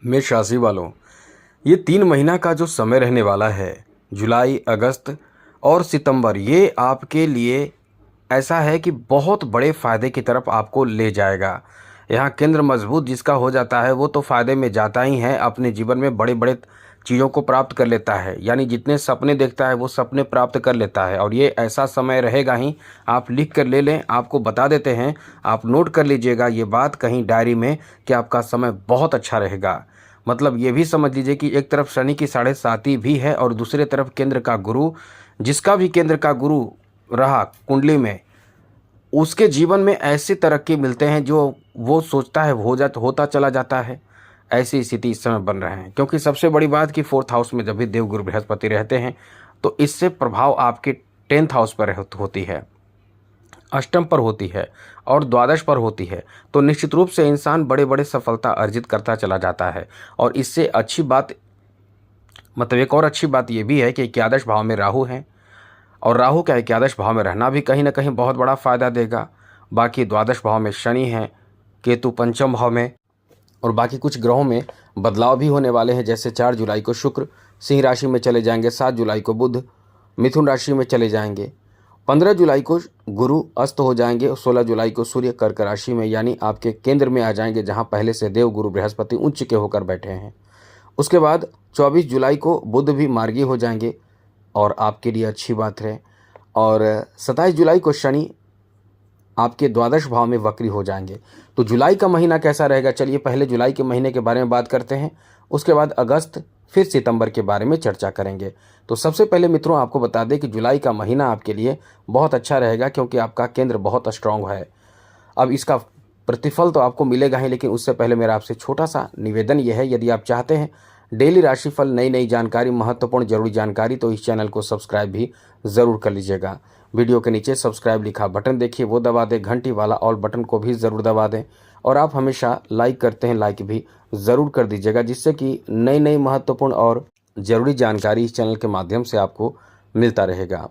मेष राशि वालों, ये 3 महीना का जो समय रहने वाला है, जुलाई, अगस्त और सितंबर, ये आपके लिए ऐसा है कि बहुत बड़े फ़ायदे की तरफ आपको ले जाएगा। यहाँ केंद्र मजबूत जिसका हो जाता है वो तो फ़ायदे में जाता ही है, अपने जीवन में बड़े-बड़े चीज़ों को प्राप्त कर लेता है। यानी जितने सपने देखता है वो सपने प्राप्त कर लेता है और ये ऐसा समय रहेगा ही। आप लिख कर ले लें, आपको बता देते हैं, आप नोट कर लीजिएगा ये बात कहीं डायरी में कि आपका समय बहुत अच्छा रहेगा। मतलब ये भी समझ लीजिए कि एक तरफ शनि की 7.5 भी है और दूसरे तरफ केंद्र का गुरु, जिसका भी केंद्र का गुरु रहा कुंडली में, उसके जीवन में ऐसे तरक्की मिलते हैं जो वो सोचता है होता चला जाता है। ऐसी स्थिति इस समय बन रहे हैं क्योंकि सबसे बड़ी बात कि 4th हाउस में जब भी देवगुरु बृहस्पति रहते हैं तो इससे प्रभाव आपके 10th हाउस पर होती है, अष्टम पर होती है और द्वादश पर होती है। तो निश्चित रूप से इंसान बड़े बड़े सफलता अर्जित करता चला जाता है। और इससे अच्छी बात, मतलब एक और अच्छी बात यह भी है कि एकादश भाव में राहु हैं और राहु का एकादश भाव में रहना भी कहीं ना कहीं बहुत बड़ा फायदा देगा। बाकी द्वादश भाव में शनि है, केतु पंचम भाव में, और बाकी कुछ ग्रहों में बदलाव भी होने वाले हैं। जैसे 4 जुलाई को शुक्र सिंह राशि में चले जाएंगे, 7 जुलाई को बुध मिथुन राशि में चले जाएंगे, 15 जुलाई को गुरु अस्त हो जाएंगे और 16 जुलाई को सूर्य कर्क राशि में यानी आपके केंद्र में आ जाएंगे, जहां पहले से देव गुरु बृहस्पति उच्च के होकर बैठे हैं। उसके बाद 24 जुलाई को बुध भी मार्गी हो जाएंगे और आपके लिए अच्छी बात है। और 27 जुलाई को शनि आपके द्वादश भाव में वक्री हो जाएंगे। तो जुलाई का महीना कैसा रहेगा, चलिए पहले जुलाई के महीने के बारे में बात करते हैं, उसके बाद अगस्त फिर सितंबर के बारे में चर्चा करेंगे। तो सबसे पहले मित्रों आपको बता दें कि जुलाई का महीना आपके लिए बहुत अच्छा रहेगा क्योंकि आपका केंद्र बहुत स्ट्रांग है। अब इसका प्रतिफल तो आपको मिलेगा ही, लेकिन उससे पहले मेरा आपसे छोटा सा निवेदन यह है, यदि आप चाहते हैं डेली राशिफल, नई नई जानकारी, महत्वपूर्ण जरूरी जानकारी, तो इस चैनल को सब्सक्राइब भी ज़रूर कर लीजिएगा। वीडियो के नीचे सब्सक्राइब लिखा बटन देखिए, वो दबा दें, घंटी वाला ऑल बटन को भी ज़रूर दबा दें। और आप हमेशा लाइक करते हैं, लाइक भी ज़रूर कर दीजिएगा, जिससे कि नई नई महत्वपूर्ण और ज़रूरी जानकारी इस चैनल के माध्यम से आपको मिलता रहेगा।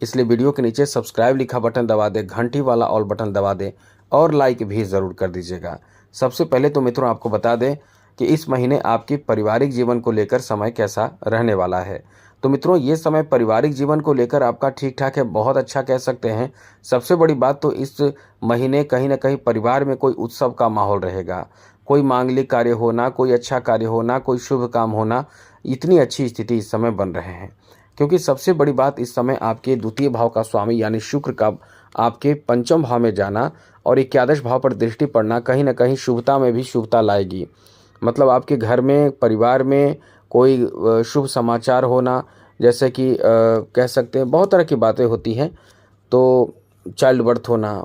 इसलिए वीडियो के नीचे सब्सक्राइब लिखा बटन दबा दें, घंटी वाला ऑल बटन दबा दें और लाइक भी ज़रूर कर दीजिएगा। सबसे पहले तो मित्रों आपको बता दें कि इस महीने आपके पारिवारिक जीवन को लेकर समय कैसा रहने वाला है। तो मित्रों ये समय पारिवारिक जीवन को लेकर आपका ठीक ठाक है, बहुत अच्छा कह सकते हैं। सबसे बड़ी बात तो इस महीने कहीं ना कहीं परिवार में कोई उत्सव का माहौल रहेगा, कोई मांगलिक कार्य होना, कोई अच्छा कार्य होना, कोई शुभ काम होना, इतनी अच्छी स्थिति इस समय बन रहे हैं। क्योंकि सबसे बड़ी बात इस समय आपके द्वितीय भाव का स्वामी यानी शुक्र का आपके पंचम भाव में जाना और एकादश भाव पर दृष्टि पड़ना कहीं ना कहीं शुभता में भी शुभता लाएगी। मतलब आपके घर में, परिवार में कोई शुभ समाचार होना, जैसे कि कह सकते हैं बहुत तरह की बातें होती हैं। तो चाइल्ड बर्थ होना,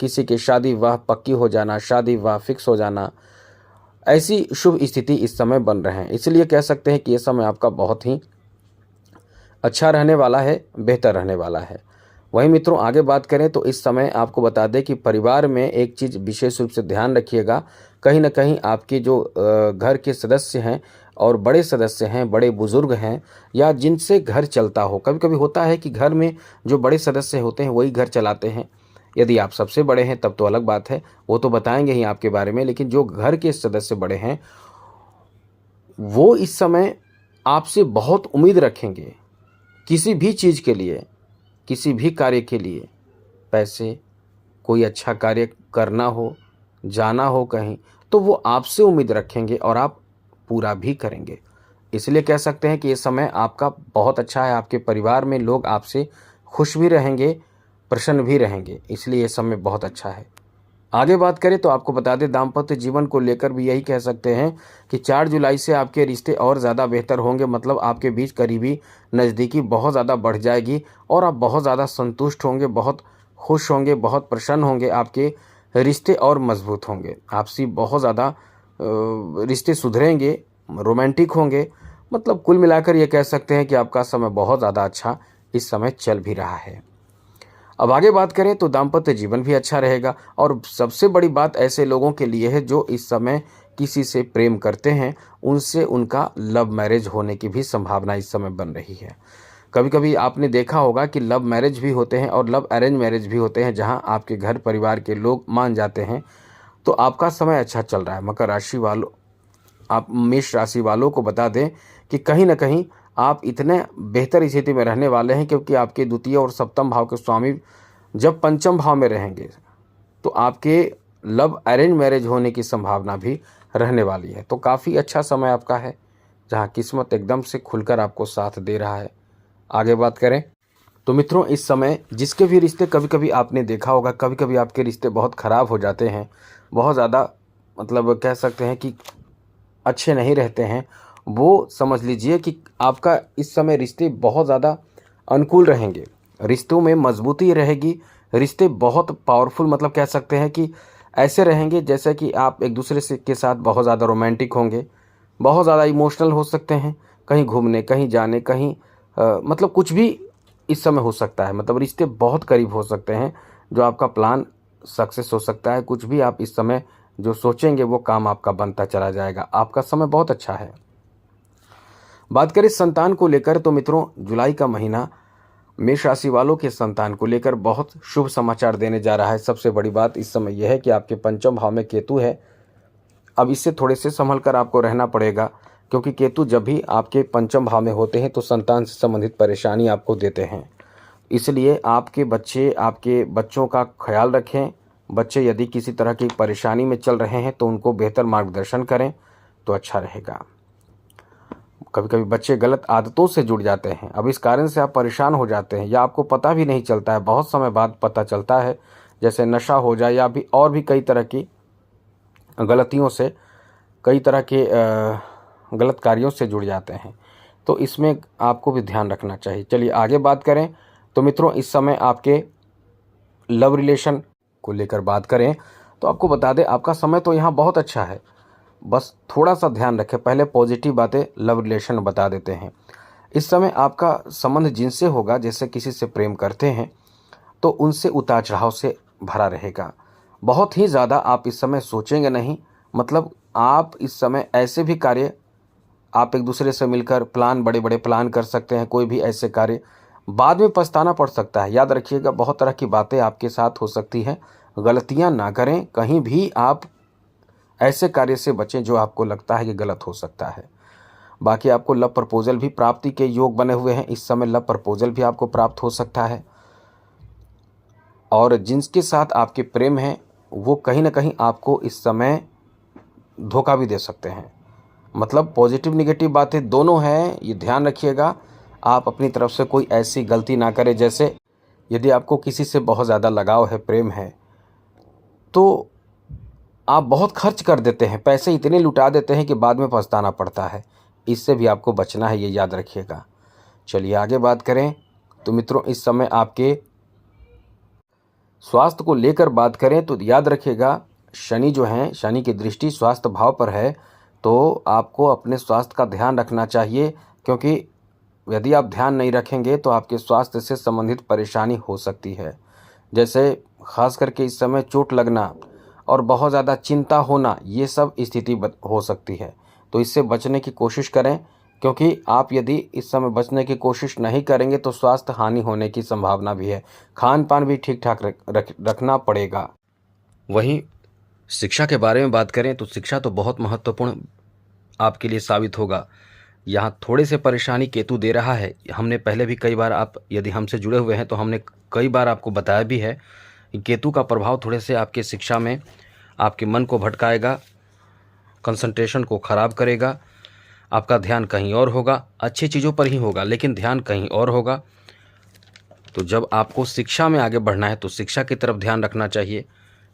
किसी के शादी विवाह पक्की हो जाना, शादी विवाह फिक्स हो जाना, ऐसी शुभ स्थिति इस समय बन रहे हैं। इसलिए कह सकते हैं कि ये समय आपका बहुत ही अच्छा रहने वाला है, बेहतर रहने वाला है। वहीं मित्रों आगे बात करें तो इस समय आपको बता दें कि परिवार में एक चीज़ विशेष रूप से ध्यान रखिएगा, कहीं ना कहीं आपके जो घर के सदस्य हैं और बड़े सदस्य हैं, बड़े बुजुर्ग हैं या जिनसे घर चलता हो, कभी कभी होता है कि घर में जो बड़े सदस्य होते हैं वही घर चलाते हैं। यदि आप सबसे बड़े हैं तब तो अलग बात है, वो तो बताएंगे ही आपके बारे में, लेकिन जो घर के सदस्य बड़े हैं वो इस समय आपसे बहुत उम्मीद रखेंगे किसी भी चीज़ के लिए, किसी भी कार्य के लिए। पैसे, कोई अच्छा कार्य करना हो, जाना हो कहीं, तो वो आपसे उम्मीद रखेंगे और आप पूरा भी करेंगे। इसलिए कह सकते हैं कि ये समय आपका बहुत अच्छा है। आपके परिवार में लोग आपसे खुश भी रहेंगे, प्रसन्न भी रहेंगे, इसलिए ये समय बहुत अच्छा है। आगे बात करें तो आपको बता दें दाम्पत्य जीवन को लेकर भी यही कह सकते हैं कि 4 जुलाई से आपके रिश्ते और ज़्यादा बेहतर होंगे। मतलब आपके बीच करीबी नज़दीकी बहुत ज़्यादा बढ़ जाएगी और आप बहुत ज़्यादा संतुष्ट होंगे, बहुत खुश होंगे, बहुत प्रसन्न होंगे। आपके रिश्ते और मजबूत होंगे, आपसी बहुत ज़्यादा रिश्ते सुधरेंगे, रोमांटिक होंगे। मतलब कुल मिलाकर ये कह सकते हैं कि आपका समय बहुत ज़्यादा अच्छा इस समय चल भी रहा है। अब आगे बात करें तो दाम्पत्य जीवन भी अच्छा रहेगा और सबसे बड़ी बात ऐसे लोगों के लिए है जो इस समय किसी से प्रेम करते हैं, उनसे उनका लव मैरिज होने की भी संभावना इस समय बन रही है। कभी कभी आपने देखा होगा कि लव मैरिज भी होते हैं और लव अरेंज मैरिज भी होते हैं, जहां आपके घर परिवार के लोग मान जाते हैं। तो आपका समय अच्छा चल रहा है। मकर राशि वालों आप मेष राशि वालों को बता दें कि कहीं न कहीं आप इतने बेहतर स्थिति में रहने वाले हैं, क्योंकि आपके द्वितीय और सप्तम भाव के स्वामी जब पंचम भाव में रहेंगे तो आपके लव अरेंज मैरिज होने की संभावना भी रहने वाली है। तो काफ़ी अच्छा समय आपका है, जहां किस्मत एकदम से खुलकर आपको साथ दे रहा है। आगे बात करें तो मित्रों, इस समय जिसके भी रिश्ते, कभी कभी आपने देखा होगा, कभी कभी आपके रिश्ते बहुत ख़राब हो जाते हैं, बहुत ज़्यादा मतलब कह सकते हैं कि अच्छे नहीं रहते हैं, वो समझ लीजिए कि आपका इस समय रिश्ते बहुत ज़्यादा अनुकूल रहेंगे, रिश्तों में मजबूती रहेगी, रिश्ते बहुत पावरफुल, मतलब कह सकते हैं कि ऐसे रहेंगे जैसे कि आप एक दूसरे से के साथ बहुत ज़्यादा रोमांटिक होंगे, बहुत ज़्यादा इमोशनल हो सकते हैं, कहीं घूमने, कहीं जाने, कहीं मतलब कुछ भी इस समय हो सकता है, मतलब रिश्ते बहुत करीब हो सकते हैं, जो आपका प्लान सक्सेस हो सकता है। कुछ भी आप इस समय जो सोचेंगे वो काम आपका बनता चला जाएगा। आपका समय बहुत अच्छा है। बात करें संतान को लेकर तो मित्रों, जुलाई का महीना मेष राशि वालों के संतान को लेकर बहुत शुभ समाचार देने जा रहा है। सबसे बड़ी बात इस समय यह है कि आपके पंचम भाव में केतु है। अब इससे थोड़े से संभल कर आपको रहना पड़ेगा, क्योंकि केतु जब भी आपके पंचम भाव में होते हैं तो संतान से संबंधित परेशानी आपको देते हैं। इसलिए आपके बच्चों का ख्याल रखें। बच्चे यदि किसी तरह की परेशानी में चल रहे हैं तो उनको बेहतर मार्गदर्शन करें तो अच्छा रहेगा। कभी कभी बच्चे गलत आदतों से जुड़ जाते हैं, अब इस कारण से आप परेशान हो जाते हैं, या आपको पता भी नहीं चलता है, बहुत समय बाद पता चलता है, जैसे नशा हो जाए या भी और भी कई तरह की गलतियों से, कई तरह के गलत कार्यों से जुड़ जाते हैं। तो इसमें आपको भी ध्यान रखना चाहिए। चलिए आगे बात करें तो मित्रों, इस समय आपके लव रिलेशन को लेकर बात करें तो आपको बता दें, आपका समय तो यहाँ बहुत अच्छा है, बस थोड़ा सा ध्यान रखें। पहले पॉजिटिव बातें लव रिलेशन बता देते हैं। इस समय आपका संबंध जिनसे होगा, जैसे किसी से प्रेम करते हैं तो उनसे उतार चढ़ाव से भरा रहेगा। बहुत ही ज़्यादा आप इस समय सोचेंगे नहीं, मतलब आप इस समय ऐसे भी कार्य, आप एक दूसरे से मिलकर बड़े बड़े प्लान कर सकते हैं। कोई भी ऐसे कार्य बाद में पछताना पड़ सकता है। याद रखिएगा, बहुत तरह की बातें आपके साथ हो सकती हैं। गलतियां ना करें, कहीं भी आप ऐसे कार्य से बचें जो आपको लगता है कि गलत हो सकता है। बाकी आपको लव प्रपोजल भी प्राप्ति के योग बने हुए हैं। इस समय लव प्रपोजल भी आपको प्राप्त हो सकता है, और जिनके साथ आपके प्रेम है वो कहीं ना कहीं आपको इस समय धोखा भी दे सकते हैं। मतलब पॉजिटिव निगेटिव बातें दोनों हैं, ये ध्यान रखिएगा। आप अपनी तरफ से कोई ऐसी गलती ना करें, जैसे यदि आपको किसी से बहुत ज़्यादा लगाव है, प्रेम है, तो आप बहुत खर्च कर देते हैं, पैसे इतने लुटा देते हैं कि बाद में पछताना पड़ता है। इससे भी आपको बचना है, ये याद रखिएगा। चलिए आगे बात करें तो मित्रों, इस समय आपके स्वास्थ्य को लेकर बात करें तो याद रखिएगा, शनि जो है, शनि की दृष्टि स्वास्थ्य भाव पर है, तो आपको अपने स्वास्थ्य का ध्यान रखना चाहिए, क्योंकि यदि आप ध्यान नहीं रखेंगे तो आपके स्वास्थ्य से संबंधित परेशानी हो सकती है। जैसे खास करके इस समय चोट लगना और बहुत ज़्यादा चिंता होना, ये सब स्थिति हो सकती है। तो इससे बचने की कोशिश करें, क्योंकि आप यदि इस समय बचने की कोशिश नहीं करेंगे तो स्वास्थ्य हानि होने की संभावना भी है। खान पान भी ठीक ठाक रखना पड़ेगा। वहीं शिक्षा के बारे में बात करें तो शिक्षा तो बहुत महत्वपूर्ण आपके लिए साबित होगा। यहाँ थोड़े से परेशानी केतु दे रहा है। हमने पहले भी कई बार, आप यदि हमसे जुड़े हुए हैं तो हमने कई बार आपको बताया भी है, केतु का प्रभाव थोड़े से आपके शिक्षा में आपके मन को भटकाएगा, कंसंट्रेशन को ख़राब करेगा, आपका ध्यान कहीं और होगा, अच्छी चीज़ों पर ही होगा लेकिन ध्यान कहीं और होगा। तो जब आपको शिक्षा में आगे बढ़ना है तो शिक्षा की तरफ ध्यान रखना चाहिए,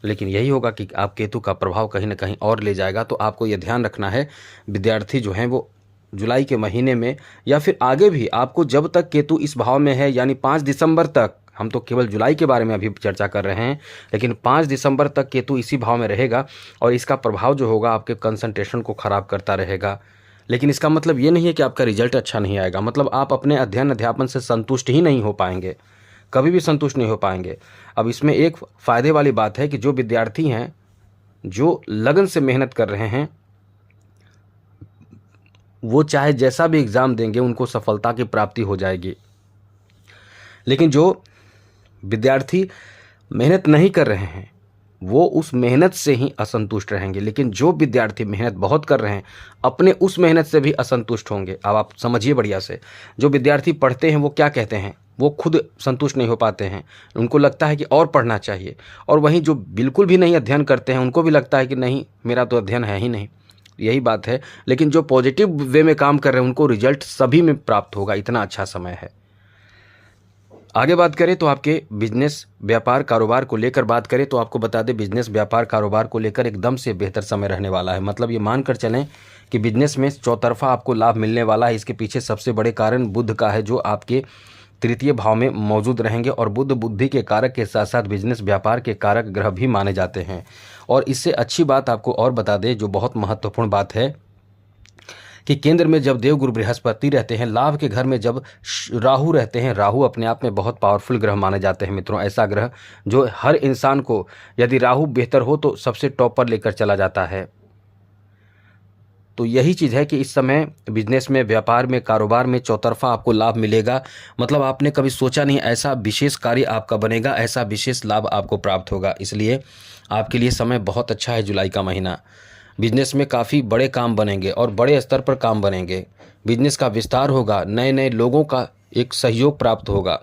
लेकिन यही होगा कि आप केतु का प्रभाव कहीं ना कहीं और ले जाएगा। तो आपको यह ध्यान रखना है, विद्यार्थी जो हैं वो जुलाई के महीने में या फिर आगे भी, आपको जब तक केतु इस भाव में है, यानी 5 दिसंबर तक, हम तो केवल जुलाई के बारे में अभी चर्चा कर रहे हैं, लेकिन 5 दिसंबर तक केतु इसी भाव में रहेगा और इसका प्रभाव जो होगा आपके कंसंट्रेशन को ख़राब करता रहेगा। लेकिन इसका मतलब ये नहीं है कि आपका रिजल्ट अच्छा नहीं आएगा, मतलब आप अपने अध्ययन अध्यापन से संतुष्ट ही नहीं हो पाएंगे, कभी भी संतुष्ट नहीं हो पाएंगे। अब इसमें एक फ़ायदे वाली बात है कि जो विद्यार्थी हैं, जो लगन से मेहनत कर रहे हैं, वो चाहे जैसा भी एग्ज़ाम देंगे उनको सफलता की प्राप्ति हो जाएगी। लेकिन जो विद्यार्थी मेहनत नहीं कर रहे हैं, वो उस मेहनत से ही असंतुष्ट रहेंगे। लेकिन जो विद्यार्थी मेहनत बहुत कर रहे हैं, अपने उस मेहनत से भी असंतुष्ट होंगे। अब आप समझिए बढ़िया से, जो विद्यार्थी पढ़ते हैं वो क्या कहते हैं, वो खुद संतुष्ट नहीं हो पाते हैं, उनको लगता है कि और पढ़ना चाहिए। और वहीं जो बिल्कुल भी नहीं अध्ययन करते हैं, उनको भी लगता है कि नहीं, मेरा तो अध्ययन है ही नहीं। यही बात है। लेकिन जो पॉजिटिव वे में काम कर रहे हैं, उनको रिजल्ट सभी में प्राप्त होगा। इतना अच्छा समय है। आगे बात करें तो आपके बिजनेस, व्यापार, कारोबार को लेकर बात करें तो आपको बता दें, बिजनेस, व्यापार, कारोबार को लेकर एकदम से बेहतर समय रहने वाला है। मतलब ये मानकर चलें कि बिजनेस में चौतरफा आपको लाभ मिलने वाला है। इसके पीछे सबसे बड़े कारण बुध का है, जो आपके तृतीय भाव में मौजूद रहेंगे। और बुध बुद्धि के कारक के साथ साथ बिजनेस, व्यापार के कारक ग्रह भी माने जाते हैं। और इससे अच्छी बात आपको और बता दें, जो बहुत महत्वपूर्ण बात है, कि केंद्र में जब देवगुरु बृहस्पति रहते हैं, लाभ के घर में जब राहु रहते हैं, राहु अपने आप में बहुत पावरफुल ग्रह माने जाते हैं मित्रों। ऐसा ग्रह जो हर इंसान को, यदि राहु बेहतर हो तो सबसे टॉप पर लेकर चला जाता है। तो यही चीज़ है कि इस समय बिजनेस में, व्यापार में, कारोबार में चौतरफा आपको लाभ मिलेगा। मतलब आपने कभी सोचा नहीं, ऐसा विशेष कार्य आपका बनेगा, ऐसा विशेष लाभ आपको प्राप्त होगा। इसलिए आपके लिए समय बहुत अच्छा है, जुलाई का महीना। बिजनेस में काफ़ी बड़े काम बनेंगे और बड़े स्तर पर काम बनेंगे। बिजनेस का विस्तार होगा, नए नए लोगों का एक सहयोग प्राप्त होगा।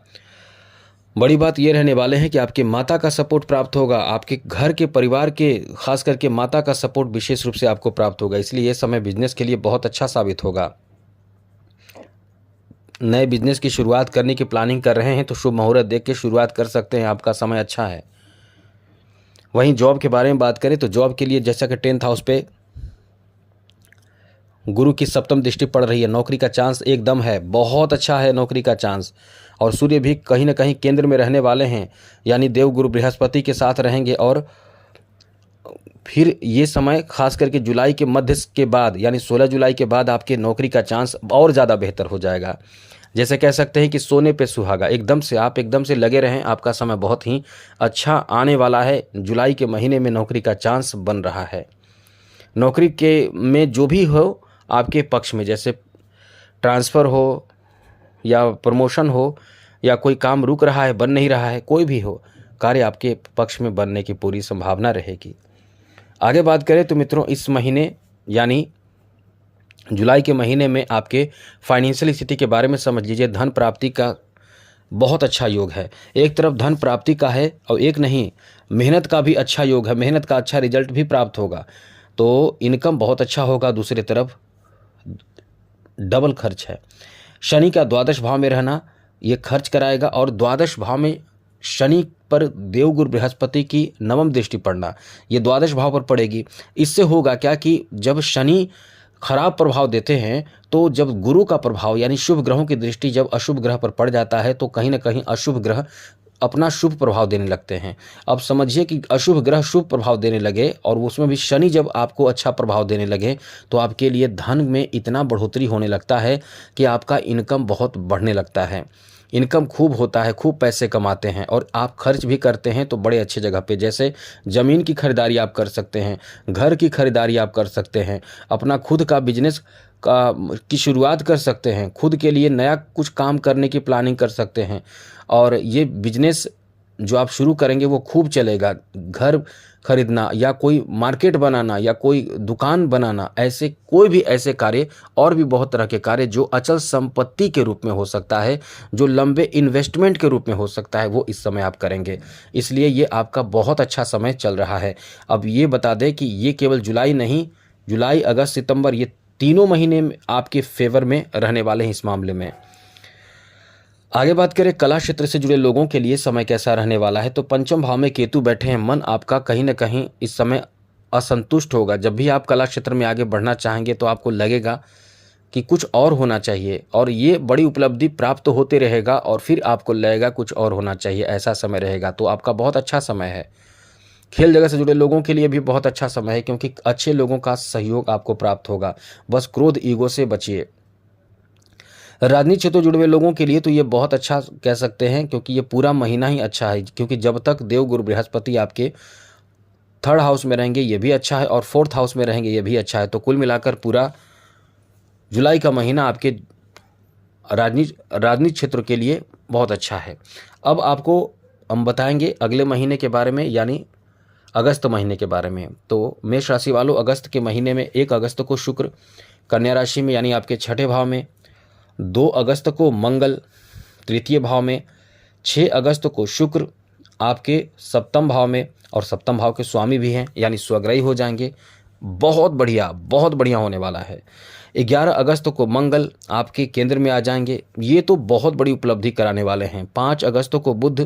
बड़ी बात ये रहने वाले हैं कि आपके माता का सपोर्ट प्राप्त होगा, आपके घर के परिवार के, खास करके माता का सपोर्ट विशेष रूप से आपको प्राप्त होगा। इसलिए ये समय बिजनेस के लिए बहुत अच्छा साबित होगा। नए बिजनेस की शुरुआत करने की प्लानिंग कर रहे हैं तो शुभ मुहूर्त देख के शुरुआत कर सकते हैं, आपका समय अच्छा है। वहीं जॉब के बारे में बात करें तो जॉब के लिए जैसा कि 10th हाउस पे गुरु की सप्तम दृष्टि पड़ रही है, नौकरी का चांस एकदम है, बहुत अच्छा है नौकरी का चांस। और सूर्य भी कहीं ना कहीं केंद्र में रहने वाले हैं, यानी देव गुरु बृहस्पति के साथ रहेंगे। और फिर ये समय खास करके जुलाई के मध्य के बाद, यानी 16 जुलाई के बाद आपके नौकरी का चांस और ज़्यादा बेहतर हो जाएगा। जैसे कह सकते हैं कि सोने पे सुहागा, एकदम से आप एकदम से लगे रहें, आपका समय बहुत ही अच्छा आने वाला है। जुलाई के महीने में नौकरी का चांस बन रहा है। नौकरी के में जो भी हो आपके पक्ष में, जैसे ट्रांसफ़र हो या प्रमोशन हो या कोई काम रुक रहा है, बन नहीं रहा है, कोई भी हो, कार्य आपके पक्ष में बनने की पूरी संभावना रहेगी। आगे बात करें तो मित्रों, इस महीने यानी जुलाई के महीने में आपके फाइनेंशियल स्थिति के बारे में समझ लीजिए। धन प्राप्ति का बहुत अच्छा योग है। एक तरफ धन प्राप्ति का है और एक नहीं, मेहनत का भी अच्छा योग है, मेहनत का अच्छा रिजल्ट भी प्राप्त होगा, तो इनकम बहुत अच्छा होगा। दूसरी तरफ डबल खर्च है। शनि का द्वादश भाव में रहना ये खर्च कराएगा, और द्वादश भाव में शनि पर देवगुरु बृहस्पति की नवम दृष्टि पड़ना, ये द्वादश भाव पर पड़ेगी। इससे होगा क्या कि जब शनि खराब प्रभाव देते हैं, तो जब गुरु का प्रभाव यानी शुभ ग्रहों की दृष्टि जब अशुभ ग्रह पर पड़ जाता है, तो कहीं ना कहीं अशुभ ग्रह अपना शुभ प्रभाव देने लगते हैं। अब समझिए कि अशुभ ग्रह शुभ प्रभाव देने लगे, और उसमें भी शनि जब आपको अच्छा प्रभाव देने लगे, तो आपके लिए धन में इतना बढ़ोतरी होने लगता है कि आपका इनकम बहुत बढ़ने लगता है। इनकम खूब होता है, खूब पैसे कमाते हैं, और आप खर्च भी करते हैं तो बड़े अच्छे जगह पे, जैसे ज़मीन की खरीदारी आप कर सकते हैं, घर की खरीदारी आप कर सकते हैं, अपना खुद का बिजनेस की शुरुआत कर सकते हैं, खुद के लिए नया कुछ काम करने की प्लानिंग कर सकते हैं। और ये बिजनेस जो आप शुरू करेंगे वो खूब चलेगा। घर खरीदना या कोई मार्केट बनाना या कोई दुकान बनाना, ऐसे कोई भी ऐसे कार्य, और भी बहुत तरह के कार्य जो अचल संपत्ति के रूप में हो सकता है, जो लंबे इन्वेस्टमेंट के रूप में हो सकता है, वो इस समय आप करेंगे। इसलिए ये आपका बहुत अच्छा समय चल रहा है। अब ये बता दें कि ये केवल जुलाई नहीं, जुलाई, अगस्त, सितंबर, ये तीनों महीने में आपके फेवर में रहने वाले हैं इस मामले में। आगे बात करें कला क्षेत्र से जुड़े लोगों के लिए समय कैसा रहने वाला है, तो पंचम भाव में केतु बैठे हैं। मन आपका कहीं ना कहीं इस समय असंतुष्ट होगा। जब भी आप कला क्षेत्र में आगे बढ़ना चाहेंगे तो आपको लगेगा कि कुछ और होना चाहिए, और ये बड़ी उपलब्धि प्राप्त होते रहेगा, और फिर आपको लगेगा कुछ और होना चाहिए, ऐसा समय रहेगा। तो आपका बहुत अच्छा समय है। खेल जगत से जुड़े लोगों के लिए भी बहुत अच्छा समय है, क्योंकि अच्छे लोगों का सहयोग आपको प्राप्त होगा। बस क्रोध, ईगो से बचिए। राजनीतिक क्षेत्र जुड़े हुए लोगों के लिए तो ये बहुत अच्छा कह सकते हैं, क्योंकि ये पूरा महीना ही अच्छा है। क्योंकि जब तक देव गुरु बृहस्पति आपके 3rd हाउस में रहेंगे ये भी अच्छा है, और 4th हाउस में रहेंगे ये भी अच्छा है। तो कुल मिलाकर पूरा जुलाई का महीना आपके राजनीतिक क्षेत्र के लिए बहुत अच्छा है। अब आपको हम बताएंगे अगले महीने के बारे में, यानी अगस्त महीने के बारे में। तो मेष राशि वालों, अगस्त के महीने में 1 अगस्त को शुक्र कन्या राशि में यानी आपके छठे भाव में, 2 अगस्त को मंगल तृतीय भाव में, 6 अगस्त को शुक्र आपके सप्तम भाव में, और सप्तम भाव के स्वामी भी हैं यानी स्वग्रही हो जाएंगे। बहुत बढ़िया होने वाला है। 11 अगस्त को मंगल आपके केंद्र में आ जाएंगे, ये तो बहुत बड़ी उपलब्धि कराने वाले हैं। 5 अगस्त को बुध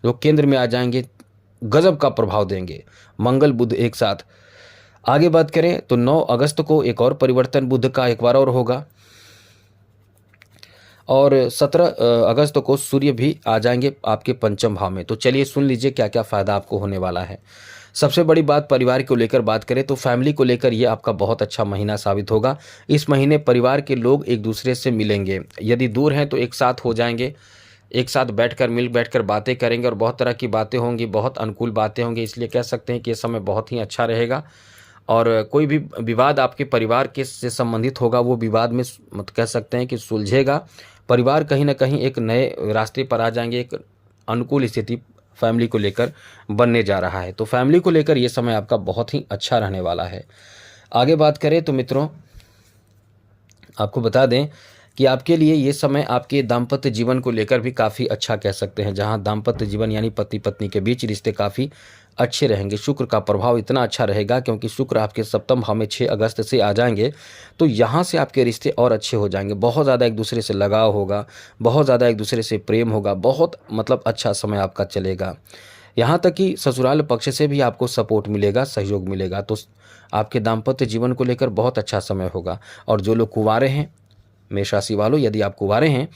जो केंद्र में आ जाएंगे, गजब का प्रभाव देंगे, मंगल बुध एक साथ। आगे बात करें तो 9 अगस्त को एक और परिवर्तन बुध का एक बार और होगा, और 17 अगस्त को सूर्य भी आ जाएंगे आपके पंचम भाव में। तो चलिए सुन लीजिए क्या क्या फ़ायदा आपको होने वाला है। सबसे बड़ी बात, परिवार को लेकर बात करें तो फैमिली को लेकर ये आपका बहुत अच्छा महीना साबित होगा। इस महीने परिवार के लोग एक दूसरे से मिलेंगे, यदि दूर हैं तो एक साथ हो जाएंगे, एक साथ मिल बैठकर बातें करेंगे, और बहुत तरह की बातें होंगी, बहुत अनुकूल बातें होंगी। इसलिए कह सकते हैं कि ये समय बहुत ही अच्छा रहेगा। और कोई भी विवाद आपके परिवार के से संबंधित होगा, वो विवाद में कह सकते हैं कि सुलझेगा। परिवार कहीं ना कहीं एक नए रास्ते पर आ जाएंगे, एक अनुकूल स्थिति फैमिली को लेकर बनने जा रहा है। तो फैमिली को लेकर ये समय आपका बहुत ही अच्छा रहने वाला है। आगे बात करें तो मित्रों, आपको बता दें कि आपके लिए ये समय आपके दाम्पत्य जीवन को लेकर भी काफ़ी अच्छा कह सकते हैं, जहां दाम्पत्य जीवन यानी पति पत्नी के बीच रिश्ते काफ़ी अच्छे रहेंगे। शुक्र का प्रभाव इतना अच्छा रहेगा क्योंकि शुक्र आपके सप्तम भाव में 6 अगस्त से आ जाएंगे, तो यहाँ से आपके रिश्ते और अच्छे हो जाएंगे। बहुत ज़्यादा एक दूसरे से लगाव होगा, बहुत ज़्यादा एक दूसरे से प्रेम होगा, बहुत अच्छा समय आपका चलेगा। यहाँ तक कि ससुराल पक्ष से भी आपको सपोर्ट मिलेगा, सहयोग मिलेगा। तो आपके दाम्पत्य जीवन को लेकर बहुत अच्छा समय होगा। और जो लोग कुंवारे हैं, मेष राशि वालों, यदि आप कुंवारे हैं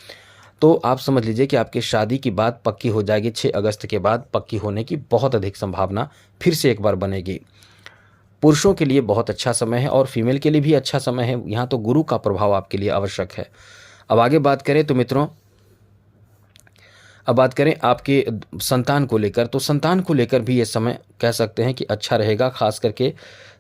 तो आप समझ लीजिए कि आपकी शादी की बात पक्की हो जाएगी। 6 अगस्त के बाद पक्की होने की बहुत अधिक संभावना फिर से एक बार बनेगी। पुरुषों के लिए बहुत अच्छा समय है और फीमेल के लिए भी अच्छा समय है। यहाँ तो गुरु का प्रभाव आपके लिए आवश्यक है। अब आगे बात करें तो मित्रों, अब बात करें आपके संतान को लेकर, तो संतान को लेकर भी ये समय कह सकते हैं कि अच्छा रहेगा। खास करके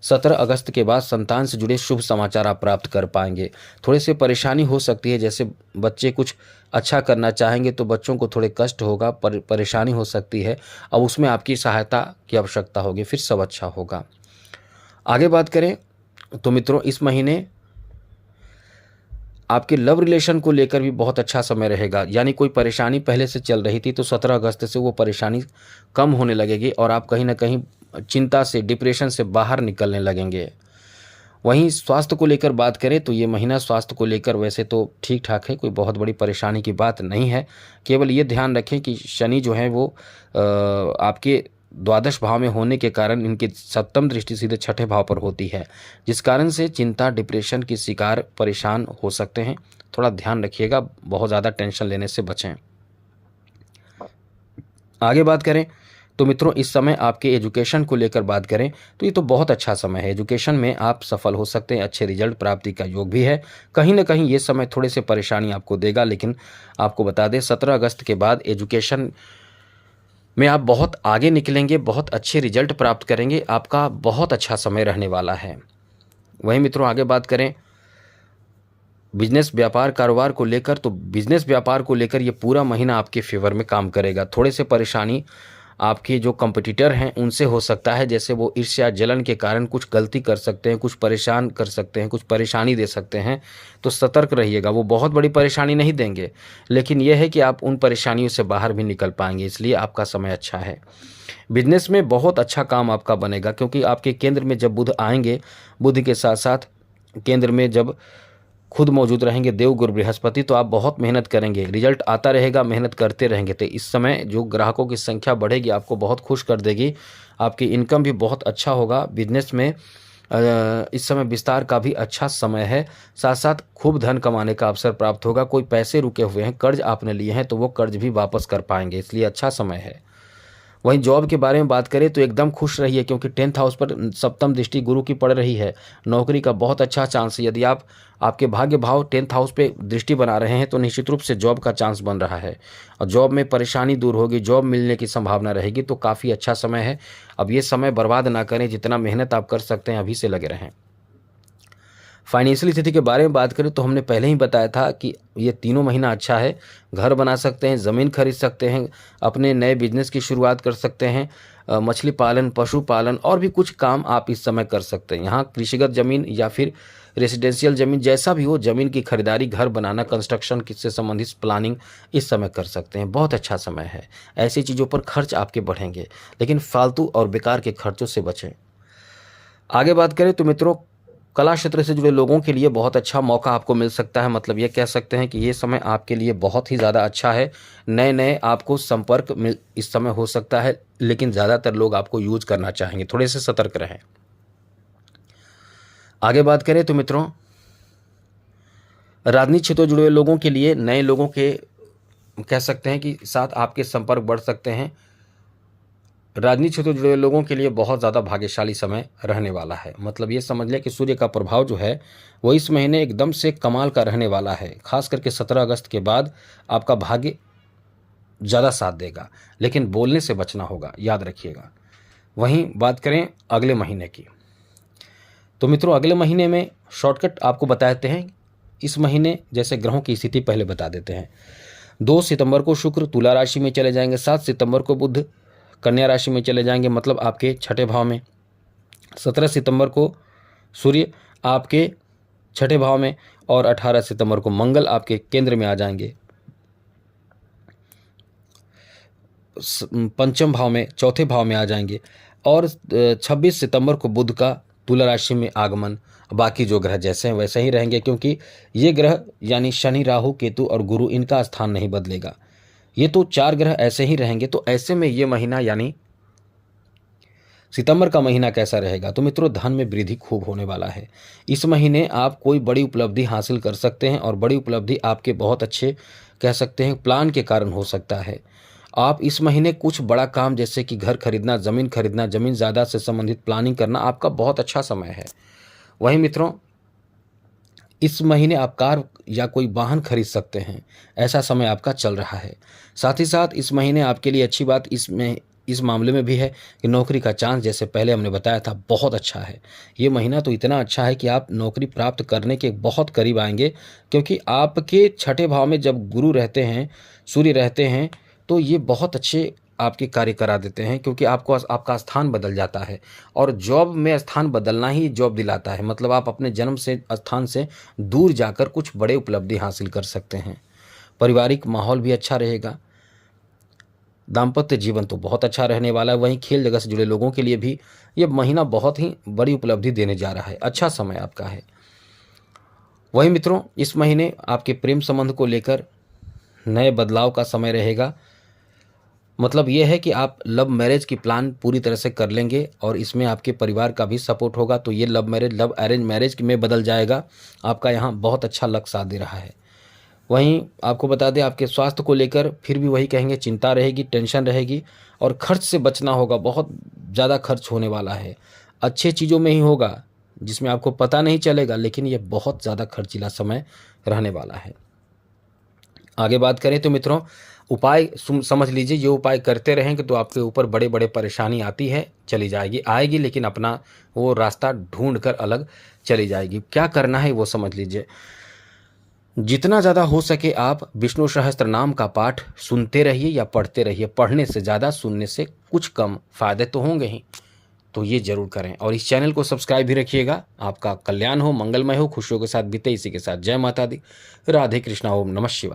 17 अगस्त के बाद संतान से जुड़े शुभ समाचार आप प्राप्त कर पाएंगे। थोड़े से परेशानी हो सकती है, जैसे बच्चे कुछ अच्छा करना चाहेंगे तो बच्चों को थोड़े कष्ट होगा, परेशानी हो सकती है, अब उसमें आपकी सहायता की आवश्यकता होगी, फिर सब अच्छा होगा। आगे बात करें तो मित्रों, इस महीने आपके लव रिलेशन को लेकर भी बहुत अच्छा समय रहेगा। यानी कोई परेशानी पहले से चल रही थी तो 17 अगस्त से वो परेशानी कम होने लगेगी और आप कहीं ना कहीं चिंता से, डिप्रेशन से बाहर निकलने लगेंगे। वहीं स्वास्थ्य को लेकर बात करें तो ये महीना स्वास्थ्य को लेकर वैसे तो ठीक ठाक है, कोई बहुत बड़ी परेशानी की बात नहीं है। केवल ये ध्यान रखें कि शनि जो है वो आपके द्वादश भाव में होने के कारण इनकी सप्तम दृष्टि सीधे छठे भाव पर होती है, जिस कारण से चिंता, डिप्रेशन की शिकार, परेशान हो सकते हैं। थोड़ा ध्यान रखिएगा, बहुत ज़्यादा टेंशन लेने से बचें। आगे बात करें तो मित्रों, इस समय आपके एजुकेशन को लेकर बात करें तो ये तो बहुत अच्छा समय है। एजुकेशन में आप सफल हो सकते हैं, अच्छे रिजल्ट प्राप्ति का योग भी है। कहीं ना कहीं ये समय थोड़े से परेशानी आपको देगा, लेकिन आपको बता दें 17 अगस्त के बाद एजुकेशन में आप बहुत आगे निकलेंगे, बहुत अच्छे रिजल्ट प्राप्त करेंगे, आपका बहुत अच्छा समय रहने वाला है। वहीं मित्रों आगे बात करें बिजनेस, व्यापार, कारोबार को लेकर, तो बिजनेस व्यापार को लेकर ये पूरा महीना आपके फेवर में काम करेगा। थोड़े से परेशानी आपके जो कंपटीटर हैं उनसे हो सकता है, जैसे वो ईर्ष्या, जलन के कारण कुछ गलती कर सकते हैं, कुछ परेशान कर सकते हैं, कुछ परेशानी दे सकते हैं, तो सतर्क रहिएगा। वो बहुत बड़ी परेशानी नहीं देंगे, लेकिन यह है कि आप उन परेशानियों से बाहर भी निकल पाएंगे, इसलिए आपका समय अच्छा है। बिजनेस में बहुत अच्छा काम आपका बनेगा, क्योंकि आपके केंद्र में जब बुध आएंगे, बुध के साथ साथ केंद्र में जब खुद मौजूद रहेंगे देवगुरु बृहस्पति, तो आप बहुत मेहनत करेंगे, रिजल्ट आता रहेगा, मेहनत करते रहेंगे। तो इस समय जो ग्राहकों की संख्या बढ़ेगी, आपको बहुत खुश कर देगी, आपकी इनकम भी बहुत अच्छा होगा। बिजनेस में इस समय विस्तार का भी अच्छा समय है, साथ साथ खूब धन कमाने का अवसर प्राप्त होगा। कोई पैसे रुके हुए हैं, कर्ज आपने लिए हैं, तो वो कर्ज भी वापस कर पाएंगे, इसलिए अच्छा समय है। वहीं जॉब के बारे में बात करें तो एकदम खुश रहिए, क्योंकि 10th हाउस पर सप्तम दृष्टि गुरु की पड़ रही है। नौकरी का बहुत अच्छा चांस है। यदि आपके भाग्य भाव 10th हाउस पे दृष्टि बना रहे हैं तो निश्चित रूप से जॉब का चांस बन रहा है और जॉब में परेशानी दूर होगी, जॉब मिलने की संभावना रहेगी, तो काफ़ी अच्छा समय है। अब ये समय बर्बाद ना करें, जितना मेहनत आप कर सकते हैं अभी से लगे रहें। फाइनेंशियल स्थिति के बारे में बात करें तो हमने पहले ही बताया था कि ये तीनों महीना अच्छा है। घर बना सकते हैं, ज़मीन खरीद सकते हैं, अपने नए बिजनेस की शुरुआत कर सकते हैं, मछली पालन, पशुपालन और भी कुछ काम आप इस समय कर सकते हैं। यहाँ कृषिगत ज़मीन या फिर रेसिडेंशियल ज़मीन, जैसा भी हो, ज़मीन की खरीदारी, घर बनाना, कंस्ट्रक्शन से संबंधित प्लानिंग इस समय कर सकते हैं। बहुत अच्छा समय है। ऐसी चीज़ों पर खर्च आपके बढ़ेंगे, लेकिन फालतू और बेकार के खर्चों से बचें। आगे बात करें तो मित्रों, कला क्षेत्र से जुड़े लोगों के लिए बहुत अच्छा मौका आपको मिल सकता है। मतलब ये कह सकते हैं कि ये समय आपके लिए बहुत ही ज़्यादा अच्छा है। नए नए आपको संपर्क मिल इस समय हो सकता है, लेकिन ज़्यादातर लोग आपको यूज करना चाहेंगे। थोड़े से सतर्क रहें। आगे बात करें तो मित्रों, राजनीतिक क्षेत्र से जुड़े लोगों के लिए नए लोगों के कह सकते हैं कि साथ आपके संपर्क बढ़ सकते हैं। राजनीतिक क्षेत्र से जुड़े लोगों के लिए बहुत ज़्यादा भाग्यशाली समय रहने वाला है। मतलब ये समझ लें कि सूर्य का प्रभाव जो है वो इस महीने एकदम से कमाल का रहने वाला है। खास करके 17 अगस्त के बाद आपका भाग्य ज़्यादा साथ देगा, लेकिन बोलने से बचना होगा, याद रखिएगा। वहीं बात करें अगले महीने की, तो मित्रों अगले महीने में शॉर्टकट आपको बताते हैं। इस महीने जैसे ग्रहों की स्थिति पहले बता देते हैं। 2 सितंबर को शुक्र तुला राशि में चले जाएंगे। 7 सितंबर को बुध कन्या राशि में चले जाएंगे, मतलब आपके छठे भाव में। 17 सितंबर को सूर्य आपके छठे भाव में और 18 सितंबर को मंगल आपके केंद्र में आ जाएंगे, पंचम भाव में, चौथे भाव में आ जाएंगे। और 26 सितंबर को बुध का तुला राशि में आगमन। बाकी जो ग्रह जैसे हैं वैसे ही रहेंगे, क्योंकि ये ग्रह यानी शनि, राहु, केतु और गुरु, इनका स्थान नहीं बदलेगा। ये तो 4 ग्रह ऐसे ही रहेंगे। तो ऐसे में ये महीना यानी सितंबर का महीना कैसा रहेगा? तो मित्रों धन में वृद्धि खूब होने वाला है। इस महीने आप कोई बड़ी उपलब्धि हासिल कर सकते हैं, और बड़ी उपलब्धि आपके बहुत अच्छे कह सकते हैं प्लान के कारण हो सकता है। आप इस महीने कुछ बड़ा काम जैसे कि घर खरीदना, ज़मीन ज़्यादा से संबंधित प्लानिंग करना आपका बहुत अच्छा समय है। वहीं मित्रों इस महीने आप कार या कोई वाहन खरीद सकते हैं, ऐसा समय आपका चल रहा है। साथ ही साथ इस महीने आपके लिए अच्छी बात इस मामले में भी है कि नौकरी का चांस, जैसे पहले हमने बताया था, बहुत अच्छा है। ये महीना तो इतना अच्छा है कि आप नौकरी प्राप्त करने के बहुत करीब आएंगे, क्योंकि आपके छठे भाव में जब गुरु रहते हैं, सूर्य रहते हैं, तो ये बहुत अच्छे आपके कार्य करा देते हैं, क्योंकि आपका स्थान बदल जाता है। और जॉब में स्थान बदलना ही जॉब दिलाता है। मतलब आप अपने जन्म से स्थान से दूर जाकर कुछ बड़े उपलब्धि हासिल कर सकते हैं। पारिवारिक माहौल भी अच्छा रहेगा। दाम्पत्य जीवन तो बहुत अच्छा रहने वाला है। वहीं खेल जगत से जुड़े लोगों के लिए भी ये महीना बहुत ही बड़ी उपलब्धि देने जा रहा है। अच्छा समय आपका है। वहीं मित्रों इस महीने आपके प्रेम संबंध को लेकर नए बदलाव का समय रहेगा। मतलब ये है कि आप लव मैरिज की प्लान पूरी तरह से कर लेंगे, और इसमें आपके परिवार का भी सपोर्ट होगा। तो ये लव अरेंज मैरिज में बदल जाएगा। आपका यहाँ बहुत अच्छा लक साथ दे रहा है। वहीं आपको बता दें, आपके स्वास्थ्य को लेकर फिर भी वही कहेंगे, चिंता रहेगी, टेंशन रहेगी, और खर्च से बचना होगा। बहुत ज़्यादा खर्च होने वाला है। अच्छे चीज़ों में ही होगा जिसमें आपको पता नहीं चलेगा, लेकिन ये बहुत ज़्यादा खर्चीला समय रहने वाला है। आगे बात करें तो मित्रों उपाय समझ लीजिए। ये उपाय करते रहेंगे तो आपके ऊपर बड़े बड़े परेशानी आती है, चली जाएगी, आएगी, लेकिन अपना वो रास्ता ढूंढ कर अलग चली जाएगी। क्या करना है वो समझ लीजिए। जितना ज़्यादा हो सके आप विष्णु सहस्त्र नाम का पाठ सुनते रहिए या पढ़ते रहिए। पढ़ने से ज़्यादा सुनने से कुछ कम फायदे तो होंगे ही, तो ये जरूर करें। और इस चैनल को सब्सक्राइब भी रखिएगा। आपका कल्याण हो, मंगलमय हो, खुशियों के साथ बीते। इसी के साथ जय माता दी, राधे कृष्णा, ओम नमः शिवाय।